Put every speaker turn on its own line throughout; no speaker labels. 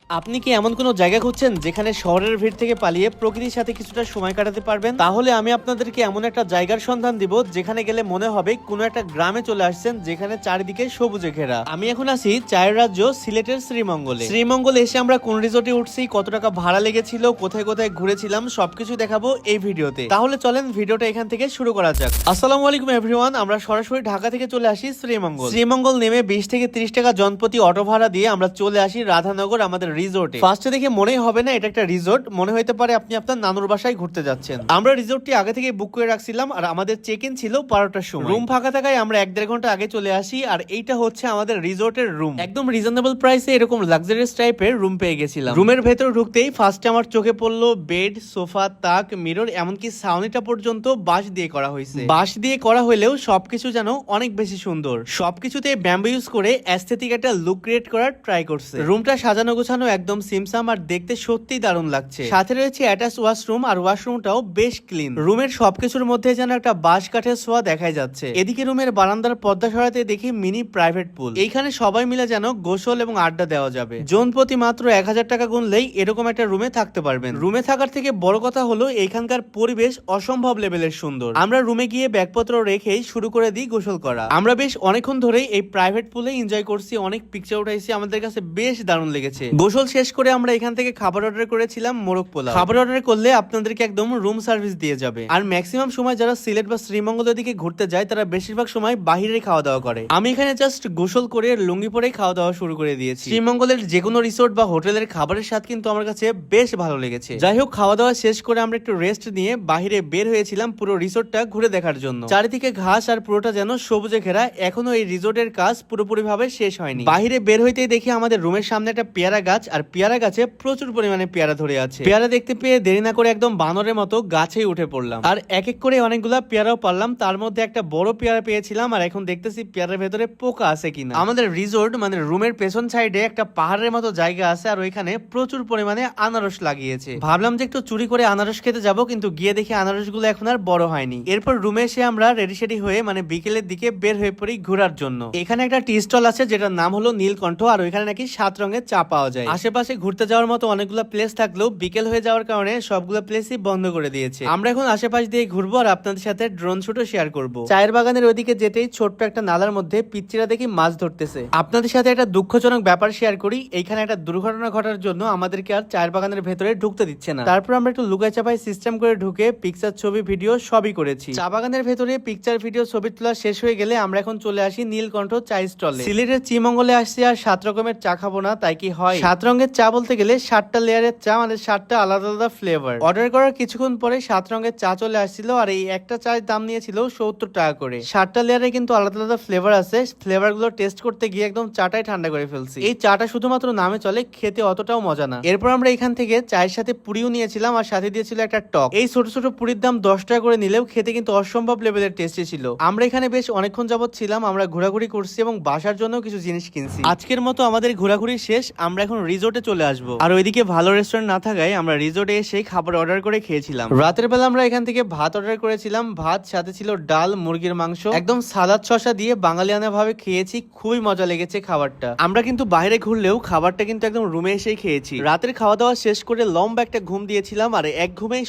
আপনি কি এমন কোনো জায়গা খুঁজছেন যেখানে শহরের ভিড় থেকে পালিয়ে প্রকৃতির সাথে কিছুটা সময় কাটাতে পারবেন? তাহলে আমি আপনাদেরকে এমন একটা জায়গার সন্ধান দিব যেখানে গেলে মনে হবে কোনো একটা গ্রামে চলে আসছেন, যেখানে চারিদিকে সবুজে ঘেরা। আমি এখন আছি চায়ের রাজ্য সিলেটের শ্রীমঙ্গলে। শ্রীমঙ্গলে এসে আমরা কোন রিসোর্টে উঠছি, কত টাকা ভাড়া লেগেছিল, কোথায় কোথায় ঘুরেছিলাম, সবকিছু দেখাবো এই ভিডিওতে। তাহলে চলেন ভিডিওটা এখান থেকে শুরু করা যাক। আসসালামু আলাইকুম এভরিওয়ান, আমরা সরাসরি ঢাকা থেকে চলে আসি শ্রীমঙ্গল। শ্রীমঙ্গল নেমে 20 থেকে 30 টাকা জনপ্রতি অটো ভাড়া দিয়ে আমরা চলে আসি রাধানগর আমাদের রিসোর্টে। ফার্স্টে দেখে মনেই হবে না এটা একটা রিসোর্ট, মনে হইতে পারে আপনি আপনার নানুর বাসায় ঘুরতে যাচ্ছেন। আমরা রিসোর্টটি আগে থেকে বুক করে রাখছিলাম আর আমাদের চেক ইন ছিল 12টার সময়। রুম ফাঁকা থাকায় আমরা 1-1.5 ঘন্টা আগে চলে আসি। আর এইটা হচ্ছে আমাদের রিসোর্টের রুম। একদম রিজনেবল প্রাইসে এরকম লাক্সারিয়াস টাইপের রুম পেয়ে গেছিলাম। রুমের ভেতর ঢুকতেই ফার্স্টে আমার চোখে পড়লো বেড, সোফা, তাক, মিরর, এমনকি সাউনিটা পর্যন্ত বাঁশ দিয়ে করা হয়েছে। বাঁশ দিয়ে করা হলেও সবকিছু যেন অনেক বেশি সুন্দর। সবকিছুতে ব্যাম্বু ইউজ করে অ্যাস্থেটিক একটা লুক ক্রিয়েট করার ট্রাই করছে। রুমটা সাজানো গোছানো একদম সিমসাম আর দেখতে সত্যিই দারুণ লাগছে। সাথে রয়েছে অ্যাটাচ ওয়াশরুম আর ওয়াশরুমটাও বেশ ক্লিন। রুমের সবকিছুর মধ্যে যেন একটা বাঁশ কাঠের ছোঁয়া দেখাই যাচ্ছে। এদিকে রুমের বারান্দার পর্দা সরাতে দেখি মিনি প্রাইভেট পুল। এইখানে সবাই মিলে যেন গোসল এবং আড্ডা দেওয়া যাবে। জন প্রতি মাত্র 1000 টাকা গুনলেই এরকম একটা রুমে থাকতে পারবেন। রুমে থাকার থেকে বড় কথা হলো এখানকার পরিবেশ অসম্ভব লেভেলের সুন্দর। আমরা রুমে গিয়ে ব্যাগপত্র রেখেই শুরু করে দিই গোসল করা। আমরা বেশ অনেকক্ষণ ধরেই এই প্রাইভেট পুলে এনজয় করছি, অনেক পিকচার উঠাইছি, আমাদের কাছে বেশ দারুণ লেগেছে। গোসল শেষ করে আমরা এখান থেকে খাবার অর্ডার করেছিলাম মোরগ পোলাও। খাবার অর্ডার করলে আপনাদেরকে একদম রুম সার্ভিস দিয়ে যাবে। আর ম্যাক্সিমাম সময় যারা সিলেট বা শ্রীমঙ্গলের দিকে ঘুরতে যায় তারা বেশিরভাগ সময় বাহিরে খাওয়া দাওয়া করে। আমি এখানে জাস্ট গোসল করে লুঙ্গি পরে খাওয়া দাওয়া শুরু করে দিয়েছি। শ্রীমঙ্গলের যে কোনো রিসোর্ট বা হোটেলের খাবারের স্বাদ কিন্তু আমার কাছে বেশ ভালো লেগেছে। যাই হোক, খাওয়া দাওয়া শেষ করে আমরা একটু রেস্ট নিয়ে বাহিরে বের হয়েছিলাম পুরো রিসোর্টটা ঘুরে দেখার জন্য। চারিদিকে ঘাস আর পুরোটা যেন সবুজে ঘেরা। এখনো এই রিসোর্টের কাজ পুরোপুরি ভাবে শেষ হয়নি। বাহিরে বের হইতেই দেখি আমাদের রুমের সামনে একটা পেয়ারা গাছ, আর পেয়ারা গাছে প্রচুর পরিমাণে পেয়ারা ধরে আছে। পেয়ারা দেখতে পেয়ে দেরি না করে একদম বানরের মতো গাছেই উঠে পড়লাম আর এক এক করে অনেকগুলা পেয়ারাও পারলাম। তার মধ্যে একটা বড় পেয়ারা পেয়েছিলাম আর এখন দেখতেছি পেয়ারার ভেতরে পোকা আছে কিনা। আমাদের রিসোর্ট মানে রুমের পেছন সাইডে একটা পাহাড়ের মতো জায়গা আছে আর ওইখানে প্রচুর পরিমাণে আনারস লাগিয়েছে। ভাবলাম যে একটু চুরি করে আনারস খেতে যাব, কিন্তু গিয়ে দেখি আনারস গুলো এখন আর বড় হয়নি। এরপর রুমে এসে আমরা রেডি সেডি হয়ে মানে বিকেলের দিকে বের হয়ে পড়ি ঘোরার জন্য। এখানে একটা টি স্টল আছে যেটার নাম হলো নীলকণ্ঠ, আর ওইখানে নাকি 7 রঙের চা পাওয়া যায়। আশেপাশে ঘুরতে যাওয়ার মতো অনেকগুলো প্লেস থাকলেও বিকেল হয়ে যাওয়ার কারণে সবগুলো প্লেসই বন্ধ করে দিয়েছে। আমরা এখন আশেপাশ দিয়ে ঘুরবো আর আপনাদের সাথে ড্রোন শুটও শেয়ার করব। চায়ের বাগানের ওইদিকে যেতেই ছোট্ট একটা নালার মধ্যে পিচ্চিরা দেখি মাছ ধরতেছে। আপনাদের সাথে একটা দুঃখজনক ব্যাপার শেয়ার করি, এইখানে একটা দুর্ঘটনা ঘটার জন্য আমাদেরকে আর চায়ের বাগানের ভেতরে ঢুকতে দিচ্ছে না। তারপর আমরা একটু লুকাই চাপাই সিস্টেম করে ঢুকে পিকচার, ছবি, ভিডিও সবই করেছি। চা বাগানের ভেতরে পিকচার, ভিডিও, ছবি তোলা শেষ হয়ে গেলে আমরা এখন চলে আসি নীলকণ্ঠ চা স্টলে। সিলেটের শ্রীমঙ্গলে আসছি আর 7 রকমের চা খাবো না তাই কি হয়? 7 রঙের চা বলতে গেলে 7টা লেয়ারের চা, মানে 7টা আলাদা আলাদা ফ্লেভার। অর্ডার করার কিছুক্ষণ পরে 7 রঙের চা চলে আসছিল আর এই একটা চায়ের দাম নিয়েছিল 70 টাকা করে। 7টা লেয়ারে কিন্তু আলাদা আলাদা ফ্লেভার আছে। ফ্লেভার গুলো টেস্ট করতে গিয়ে একদম চাটাই ঠান্ডা করে ফেলছি। এই চাটা শুধুমাত্র নামে চলে, খেতে অতটাও মজা না। এরপর আমরা এখান থেকে চায়ের সাথে পুরিও নিয়েছিলাম আর সাথে দিয়েছিল একটা টক। এই ছোট ছোট পুরির দাম 10 টাকা করে নিলেও খেতে কিন্তু অসম্ভব লেভেলের টেস্টি ছিল। আমরা এখানে বেশ অনেকক্ষণ যাবত ছিলাম, আমরা ঘোরাঘুরি করছি এবং বাসার জন্য কিছু জিনিস কিনছি। আজকের মতো আমাদের ঘোরাঘুরি শেষ, আমরা এখন রিসোর্টে চলে আসবো। আর ওইদিকে ভালো রেস্টুরেন্ট না থাকায় আমরা রিসোর্টে এসে খাবার অর্ডার করে খেয়েছিলাম। রাতের বেলা আমরা এখান থেকে ভাত অর্ডার করেছিলাম। ভাত সাথে ছিল ডাল, মুরগির মাংস, একদম সালাদ শসা দিয়ে বাঙালিয়ানা ভাবে খেয়েছি। খুবই মজা লেগেছে খাবারটা। আমরা কিন্তু বাইরে ঘুরলেও খাবারটা কিন্তু একদম রুমে এসেই খেয়েছি। রাতের খাওয়া দাওয়া শেষ করে লম্বা একটা ঘুম দিয়েছিলাম আর এক ঘুমেই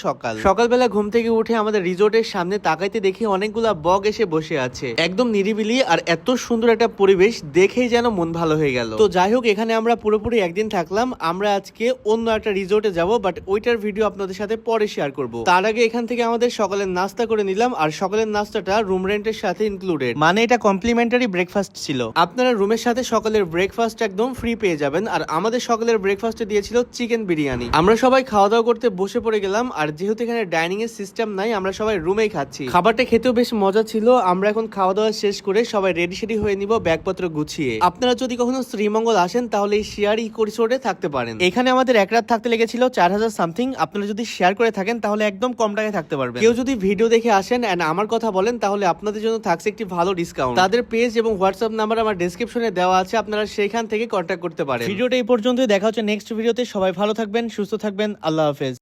সকালবেলা ঘুম থেকে উঠে আমাদের রিসোর্টের সামনে তাকাইতে দেখি অনেকগুলা বগ এসে বসে আছে। একদম নিরিবিলি আর এত সুন্দর একটা পরিবেশ দেখেই যেন মন ভালো হয়ে গেল। তো যাই হোক, এখানে আমরা পুরোপুরি একদিন থাকলাম। আমরা আজকে অন্য একটা রিসোর্টে যাব, বাট ওইটার ভিডিও আপনাদের সাথে পরে শেয়ার করব। তার আগে এখান থেকে আমাদের সকালের নাস্তা করে নিলাম আর সকালের নাস্তাটা রুম রেন্টের সাথে ইনক্লুডেড, মানে এটা কমপ্লিমেন্টারি ব্রেকফাস্ট ছিল। আপনারা রুমের সাথে সকালের ব্রেকফাস্ট একদম ফ্রি পেয়ে যাবেন। আর আমাদের সকালের ব্রেকফাস্টে দিয়েছিল চিকেন বিরিয়ানি। আমরা সবাই খাওয়া দাওয়া করতে বসে পড়ে গেলাম আর যেহেতু এখানে ডাইনিং এর সিস্টেম নাই, আমরা সবাই রুমেই খাচ্ছি। খাবারটা খেতেও বেশ মজা ছিল। আমরা এখন খাওয়া দাওয়া শেষ করে সবাই রেডি সেডি হয়ে নিব ব্যাগপত্র গুছিয়ে। আপনারা যদি কখনো শ্রীমঙ্গল আসেন তাহলে এই শেয়ার ইকো রিসোর্টে থাকতে পারেন। এখানে আমাদের এক রাত থাকতে লেগেছিল 4000 সামথিং। আপনারা যদি শেয়ার করে থাকেন তাহলে একদম কম টাকায় থাকতে পারবেন। কেউ যদি ভিডিও দেখে আসেন এন্ড আমার কথা বলেন তাহলে আপনাদের জন্য থাকছে একটি ভালো ডিসকাউন্ট। তাদের পেজ এবং হোয়াটসঅ্যাপ নাম্বার আমার ডেসক্রিপশনে দেওয়া আছে, আপনারা সেইখান থেকে কন্ট্যাক্ট করতে পারেন। ভিডিওটা এই পর্যন্তই, দেখা হচ্ছে নেক্সট ভিডিওতে। সবাই ভালো থাকবেন, সুস্থ থাকবেন, আল্লাহ হাফেজ।